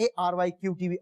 ARY QTV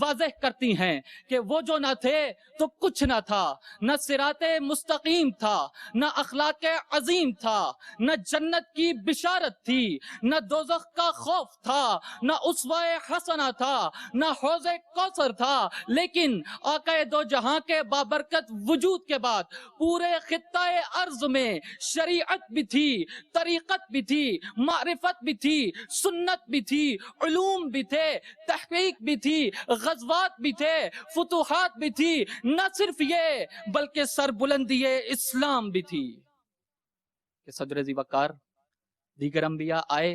واضح کرتی ہیں کہ وہ جو نہ تھے تو کچھ نہ تھا، نہ صراط مستقیم تھا، نہ اخلاق عظیم تھا، نہ جنت کی بشارت تھی، نہ دوزخ کا خوف تھا، نہ اسوہ حسنہ تھا، نہ حوض کوثر تھا، لیکن آقا دو جہاں کے بابرکت وجود کے بعد پورے خطہ ارض میں شریعت بھی تھی، طریقت بھی تھی، معرفت بھی تھی، سنت بھی تھی، علوم بھی تھے، تحقیق بھی تھی، غزوات بھی تھے، فتوحات بھی تھی، نہ صرف یہ بلکہ سربلندی اسلام بھی تھی کہ صدر ذی وقار دیگر انبیاء آئے،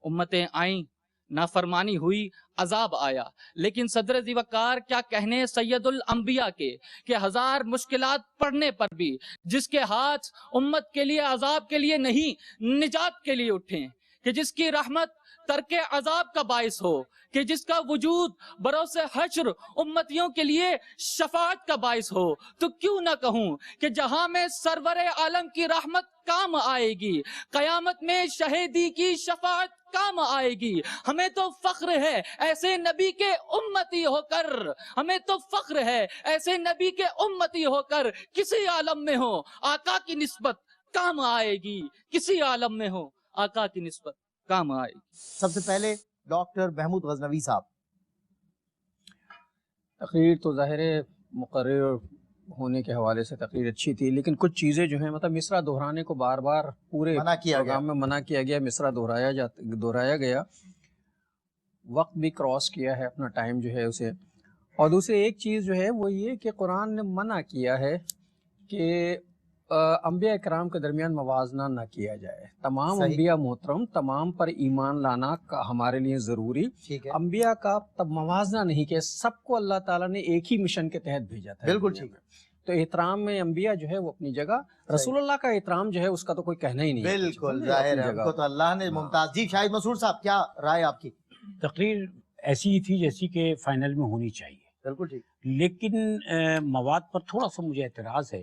امتیں آئیں، نافرمانی ہوئی، عذاب آیا، لیکن صدر ذی وقار کیا کہنے سید الانبیاء کے کہ ہزار مشکلات پڑنے پر بھی جس کے ہاتھ امت کے لیے عذاب کے لیے نہیں نجات کے لیے اٹھیں، کہ جس کی رحمت ترک عذاب کا باعث ہو، کہ جس کا وجود بروز حشر امتیوں کے لیے شفاعت کا باعث ہو، تو کیوں نہ کہوں کہ جہاں میں سرور عالم کی رحمت کام آئے گی، قیامت میں شہیدی کی شفاعت کام آئے گی۔ ہمیں تو فخر ہے ایسے نبی کے امتی ہو کر، ہمیں تو فخر ہے ایسے نبی کے امتی ہو کر، کسی عالم میں ہو آقا کی نسبت کام آئے گی، کسی عالم میں ہو آقا کی نسبت کام آئے گی۔ سب سے پہلے ڈاکٹر محمود غزنوی صاحب۔ تقریر تو ظاہر ہے مقرر ہونے کے حوالے سے تقریر اچھی تھی، لیکن کچھ چیزیں جو ہیں مطلب مصرع دہرانے کو بار بار پورے پروگرام میں منع کیا گیا، مصرع دہرایا گیا، وقت بھی کراس کیا ہے اپنا ٹائم جو ہے اسے۔ اور دوسری ایک چیز جو ہے وہ یہ کہ قرآن نے منع کیا ہے کہ انبیاء اکرام کے درمیان موازنہ نہ کیا جائے۔ تمام انبیاء محترم، تمام پر ایمان لانا ہمارے لیے ضروری، انبیاء کا تب موازنہ نہیں کیا، سب کو اللہ تعالیٰ نے ایک ہی مشن کے تحت بھیجا تھا۔ بالکل ٹھیک ہے۔ تو احترام میں انبیاء جو ہے وہ اپنی جگہ، رسول اللہ کا احترام جو ہے اس کا تو کوئی کہنا ہی نہیں ہے۔ بالکل ظاہر ہے، ان کو تو اللہ نے ممتاز۔ جی شاہد مسعود صاحب، کیا رائے آپ کی؟ تقریر ایسی ہی تھی جیسی کہ فائنل میں ہونی چاہیے، بالکل ٹھیک، لیکن مواد پر تھوڑا سا مجھے اعتراض ہے۔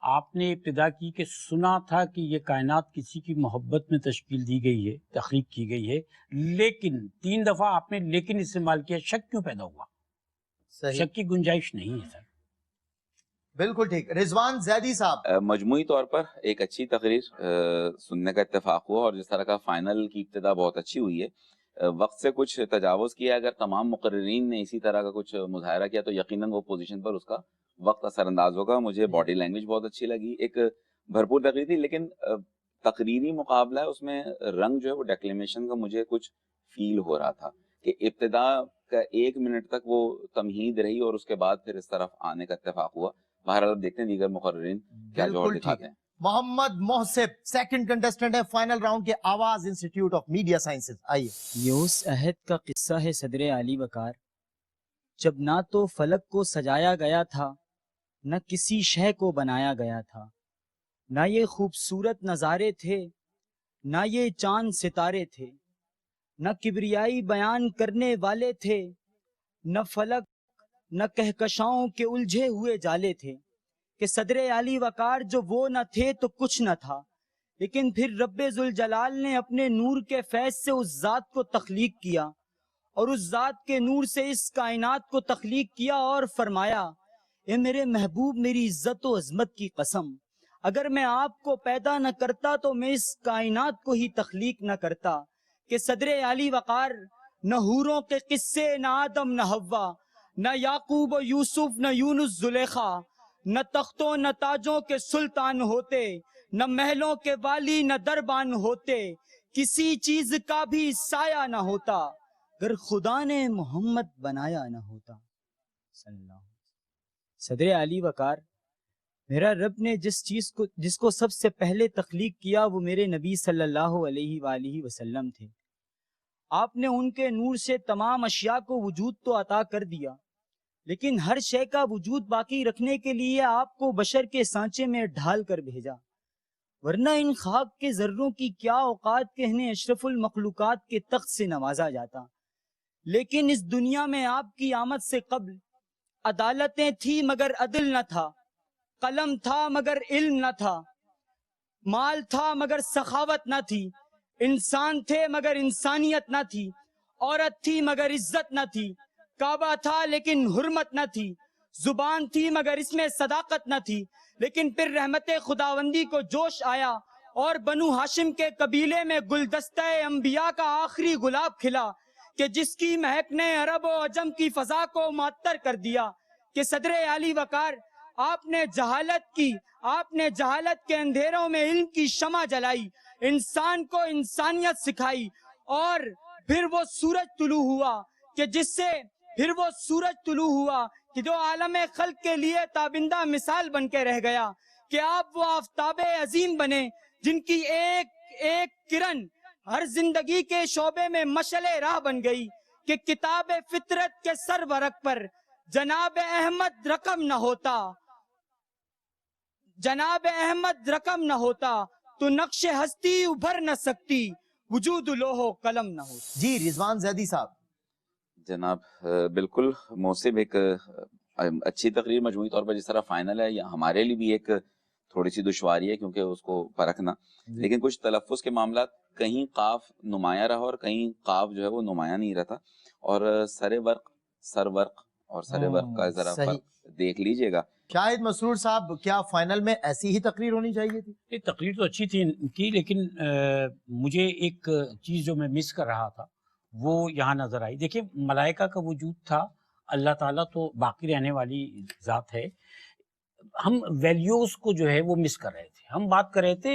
آپ نے ابتدا کی کہ سنا تھا کہ یہ کائنات کسی کی محبت میں تشکیل دی گئی ہے، تخلیق کی گئی ہے، لیکن 3 دفعہ آپ نے لیکن استعمال کیا، شک کیوں پیدا ہوا؟ شک کی گنجائش نہیں ہے سر۔ بالکل ٹھیک۔ رضوان زیدی صاحب، مجموعی طور پر ایک اچھی تقریر سننے کا اتفاق ہوا، اور جس طرح کا فائنل کی ابتدا بہت اچھی ہوئی ہے۔ وقت سے کچھ تجاوز کیا، اگر تمام مقررین نے اسی طرح کا کچھ مظاہرہ کیا تو یقیناً وہ پوزیشن پر اس کا وقت اثر انداز ہوگا۔ مجھے باڈی لینگویج بہت اچھی لگی، ایک بھرپور تقریر تھی، لیکن تقریری مقابلہ ہے، اس میں رنگ جو ہے وہ ڈیکلیمیشن کا مجھے کچھ فیل ہو رہا تھا کہ ابتدا کا 1 منٹ تک وہ تمہید رہی اور اس کے بعد پھر اس طرف آنے کا اتفاق ہوا۔ بہرحال دیکھتے ہیں دیگر مقررین کیا جوہر دکھاتے ہیں۔ محمد محسب سیکنڈ کنٹیسٹنٹ ہے فائنل راؤنڈ کے آواز انسٹیٹیوٹ آف میڈیا سائنسز۔ آئیے۔ یہ اس عہد کا قصہ ہے صدر عالی وقار، جب نہ تو فلک کو سجایا گیا تھا، نہ کسی شے کو بنایا گیا تھا، نہ یہ خوبصورت نظارے تھے، نہ یہ چاند ستارے تھے، نہ کبریائی بیان کرنے والے تھے، نہ فلک نہ کہکشاؤں کے الجھے ہوئے جالے تھے، کہ صدر عالی وقار جو وہ نہ تھے تو کچھ نہ تھا، لیکن پھر رب ذوالجلال نے اپنے نور کے فیض سے اس ذات کو تخلیق کیا، اور اس ذات کے نور سے اس کائنات کو تخلیق کیا، اور فرمایا اے میرے محبوب، میری عزت و عظمت کی قسم، اگر میں آپ کو پیدا نہ کرتا تو میں اس کائنات کو ہی تخلیق نہ کرتا۔ کہ صدر عالی وقار نہ حوروں کے قصے، نہ آدم نہ حوا، نہ یعقوب و یوسف، نہ یونس زلیخا، نہ تختوں نہ تاجوں کے سلطان ہوتے، نہ محلوں کے والی نہ دربان ہوتے، کسی چیز کا بھی سایہ نہ ہوتا اگر خدا نے محمد بنایا نہ ہوتا صلی اللہ علیہ وسلم۔ صدر عالی وقار، میرا رب نے جس کو سب سے پہلے تخلیق کیا وہ میرے نبی صلی اللہ علیہ وآلہ وسلم تھے۔ آپ نے ان کے نور سے تمام اشیاء کو وجود تو عطا کر دیا، لیکن ہر شے کا وجود باقی رکھنے کے لیے آپ کو بشر کے سانچے میں ڈھال کر بھیجا، ورنہ ان خاک کے ذروں کی کیا اوقات کہ انہیں اشرف المخلوقات کے تخت سے نوازا جاتا۔ لیکن اس دنیا میں آپ کی آمد سے قبل عدالتیں تھی مگر عدل نہ تھا، قلم تھا مگر علم نہ تھا، مال تھا مگر سخاوت نہ تھی، انسان تھے مگر انسانیت نہ تھی، عورت تھی مگر عزت نہ تھی، کعبہ تھا لیکن حرمت نہ تھی، زبان تھی مگر اس میں صداقت نہ تھی، لیکن پھر رحمت خداوندی کو جوش آیا اور بنو ہاشم کے قبیلے میں گلدستہ انبیاء کا آخری گلاب کھلا کہ جس کی مہک نے عرب و عجم کی فضا کو معطر کر دیا کہ صدر عالی وقار آپ نے جہالت کے اندھیروں میں علم کی شمع جلائی، انسان کو انسانیت سکھائی، اور پھر وہ سورج طلوع ہوا کہ جو عالم خلق کے لیے تابندہ مثال بن کے رہ گیا کہ آپ وہ آفتاب عظیم بنے جن کی ایک ایک کرن ہر زندگی کے شعبے میں مشعل راہ بن گئی کہ کتاب فطرت کے سر ورق پر جناب احمد رقم نہ ہوتا تو نقش ہستی ابھر نہ سکتی، وجود لوح قلم نہ ہوتا۔ جی رضوان زیدی صاحب۔ جناب بالکل موصب، ایک اچھی تقریر مجموعی طور پر جس طرح فائنل ہے، ہمارے لیے بھی ایک تھوڑی سی دشواری ہے کیونکہ اس کو پرکھنا، لیکن کچھ تلفظ کے معاملات کہیں قاف نمایاں رہا اور کہیں قاف جو ہے وہ نمایاں نہیں رہتا، اور سر ورق کا ذرا فرق دیکھ لیجئے گا۔ شاہد مسرور صاحب، کیا فائنل میں ایسی ہی تقریر ہونی چاہیے تھی؟ یہ تقریر تو اچھی تھی ان کی، لیکن مجھے ایک چیز جو میں مس کر رہا تھا وہ یہاں نظر آئی۔ دیکھیں، ملائکہ کا وجود تھا، اللہ تعالیٰ تو باقی رہنے والی ذات ہے، ہم ویلیوز کو جو ہے وہ مس کر رہے تھے۔ ہم بات کر رہے تھے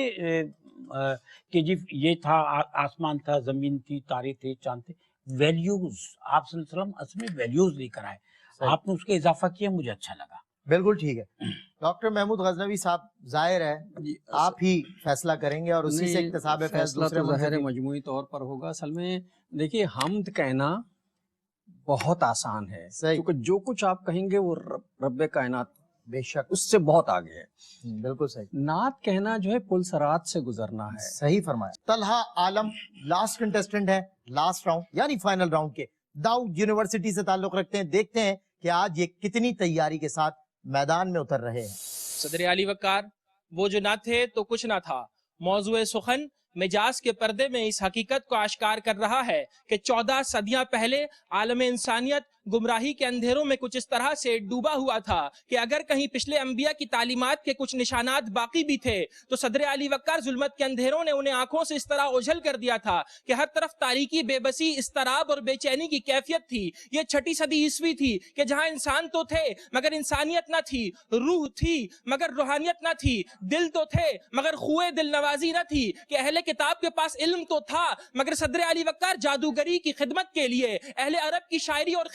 کہ جی یہ تھا، آسمان تھا، زمین تھی، تارے تھے، چاند تھے، ویلیوز آپ صلی اللہ علیہ وسلم اصل میں ویلیوز لے کر آئے، آپ نے اس کے اضافہ کیا، مجھے اچھا لگا۔ بالکل ٹھیک ہے۔ ڈاکٹر محمود غزنوی صاحب، ظاہر ہے آپ ہی فیصلہ کریں گے اور اسی سے اکتساب فیصلہ فیصلہ تو ظاہر مجموعی طور پر ہوگا۔ اصل میں دیکھیے، حمد کہنا بہت آسان ہے کیونکہ جو کچھ آپ کہیں گے وہ رب کائنات بے شک اس سے بہت آگے ہے۔ بالکل صحیح۔ نعت کہنا جو ہے پل صراط سے گزرنا ہے۔ صحیح فرمایا۔ طلحہ عالم لاسٹ کنٹیسٹنٹ ہے لاسٹ راؤنڈ یعنی فائنل راؤنڈ کے، داؤد یونیورسٹی سے تعلق رکھتے ہیں۔ دیکھتے ہیں کہ آج یہ کتنی تیاری کے ساتھ میدان میں اتر رہے ہیں۔ صدر علی وقار، وہ جو نہ تھے تو کچھ نہ تھا، موضوع سخن مجاز کے پردے میں اس حقیقت کو آشکار کر رہا ہے کہ 14 صدیاں پہلے عالم انسانیت گمراہی کے اندھیروں میں کچھ اس طرح سے ڈوبا ہوا تھا کہ اگر کہیں پچھلے انبیاء کی تعلیمات کے کچھ نشانات باقی بھی تھے تو صدر علی وقار ظلمت کے اندھیروں نے انہیں آنکھوں سے اس طرح اوجھل کر دیا تھا کہ ہر طرف تاریکی، بے بسی، اضطراب اور بے چینی کی کیفیت تھی۔ یہ 6 صدی عیسوی تھی کہ جہاں انسان تو تھے مگر انسانیت نہ تھی، روح تھی مگر روحانیت نہ تھی، دل تو تھے مگر خوئے دل نوازی نہ تھی، کہ اہل کتاب کے پاس علم تو تھا مگر صدر علی وقار جادوگری کی خدمت کے لیے، اہل عرب کی شاعری اور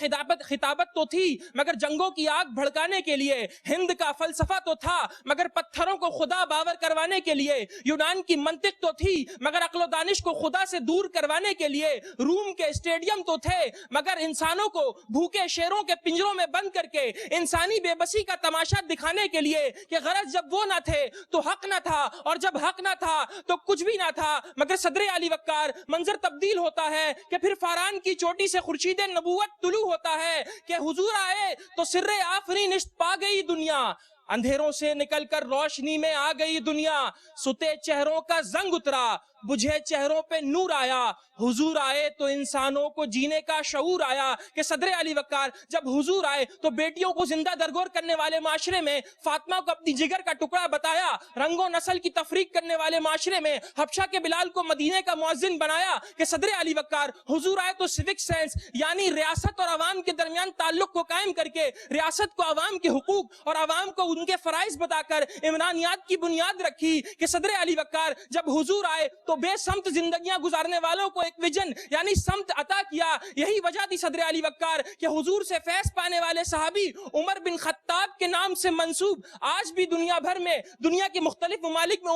خطابت تو تھی مگر جنگوں کی آگ بھڑکانے کے لیے، ہند کا فلسفہ تو تھا مگر پتھروں کو خدا باور کروانے کے لیے، یونان کی منطق تو تھی مگر عقل و دانش کو خدا سے دور کروانے کے لیے، روم کے اسٹیڈیم تو تھے مگر انسانوں کو بھوکے شیروں کے پنجروں میں بند کر کے انسانی بے بسی کا تماشا دکھانے کے لیے، کہ غرض جب وہ نہ تھے تو حق نہ تھا اور جب حق نہ تھا تو کچھ بھی نہ تھا۔ مگر صدر علی وقار، منظر تبدیل ہوتا ہے کہ پھر فاران کی چوٹی سے خورشید نبوت طلوع ہوتا ہے کہ حضور آئے تو سر آفرینشت پا گئی دنیا، اندھیروں سے نکل کر روشنی میں آ گئی دنیا، ستے چہروں کا زنگ اترا، بجھے چہروں پہ نور آیا، حضور آئے تو انسانوں کو جینے کا شعور آیا۔ کہ صدر علی وقار جب حضور آئے تو بیٹیوں کو زندہ درگور کرنے والے معاشرے میں فاطمہ کو اپنی جگر کا ٹکڑا بتایا، رنگ و نسل کی تفریق کرنے والے معاشرے میں حبشہ کے بلال کو مدینے کا مؤذن بنایا۔ کہ صدر علی وقار حضور آئے تو سیوک سینس یعنی ریاست اور عوام کے درمیان تعلق کو قائم کر کے ریاست کو عوام کے حقوق اور عوام کو ان کے فرائض بتا کر عمرانیات کی بنیاد رکھی۔ کہ صدر علی وقار جب حضور آئے تو بے سمت زندگیاں گزارنے والوں کو ایک ویژن یعنی سمت عطا کیا۔ یہی وجہ تھی صدر علی وقار کہ حضور سے فیض پانے والے صحابی عمر بن خطاب کے نام سے منسوب آج بھی دنیا بھر میں، دنیا کے مختلف ممالک میں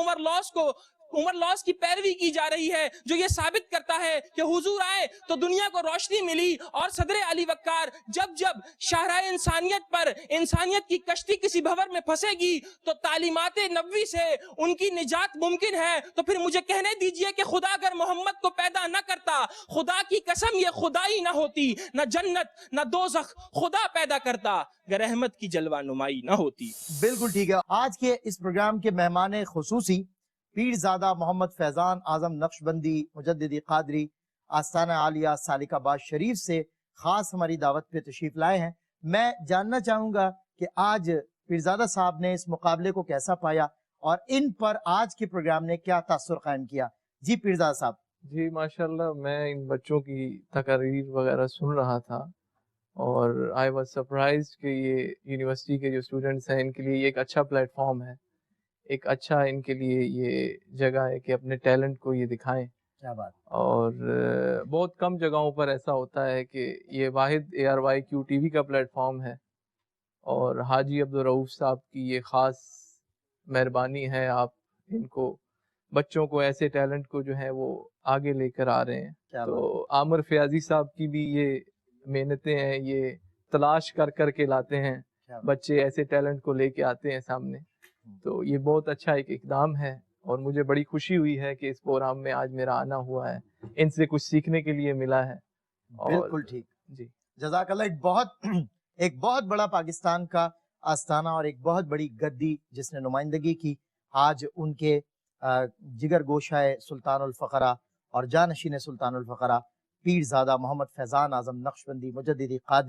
عمر لاس کی پیروی کی جا رہی ہے، جو یہ ثابت کرتا ہے کہ حضور آئے تو دنیا کو روشنی ملی۔ اور صدر علی وقار جب شاہراہ انسانیت پر انسانیت کی کشتی کسی بھور میں پھنسے گی تو تعلیمات نبوی سے ان کی نجات ممکن ہے، تو پھر مجھے کہنے دیجئے کہ خدا اگر محمد کو پیدا نہ کرتا، خدا کی قسم یہ خدائی نہ ہوتی، نہ جنت نہ دوزخ خدا پیدا کرتا، اگر رحمت کی جلوہ نمائی نہ ہوتی۔ بالکل ٹھیک ہے۔ آج کے اس پروگرام کے مہمان خصوصی پیرزادہ محمد فیضان اعظم نقشبندی مجددی قادری آستانہ عالیہ سالک آباد شریف سے خاص ہماری دعوت پہ تشریف لائے ہیں. میں جاننا چاہوں گا کہ آج پیرزادہ صاحب نے اس مقابلے کو کیسا پایا اور ان پر آج کے پروگرام نے کیا تاثر قائم کیا. جی پیرزادہ صاحب. جی ماشاءاللہ میں ان بچوں کی تقاریر وغیرہ سن رہا تھا اور آئی واز سرپرائزڈ کہ یہ یونیورسٹی کے جو اسٹوڈنٹس ہیں ان کے لیے یہ ایک اچھا پلیٹ فارم ہے, ایک اچھا ان کے لیے یہ جگہ ہے کہ اپنے ٹیلنٹ کو یہ دکھائیں. کیا بات. اور بہت کم جگہوں پر ایسا ہوتا ہے کہ یہ واحد ARYQ TV کا پلیٹ فارم ہے اور حاجی عبدالرؤف صاحب کی یہ خاص مہربانی ہے, آپ ان کو بچوں کو ایسے ٹیلنٹ کو جو ہے وہ آگے لے کر آ رہے ہیں. تو عامر فیاضی صاحب کی بھی یہ محنتیں ہیں, یہ تلاش کر کر کے لاتے ہیں بچے, ایسے ٹیلنٹ کو لے کے آتے ہیں سامنے. تو یہ بہت اچھا ایک اقدام ہے اور مجھے بڑی خوشی ہوئی ہے کہ اس پروگرام میں آج میرا آنا ہوا ہے, ان سے کچھ سیکھنے کے لیے ملا ہے. بالکل ٹھیک. جی جزاک اللہ. ایک بہت بڑا پاکستان کا آستانہ اور ایک بہت بڑی گدی جس نے نمائندگی کی, آج ان کے جگر گوشہ سلطان الفقرا اور جانشین سلطان الفقرا پیرزادہ محمد فیضان اعظم نقشبندی مجددی قادری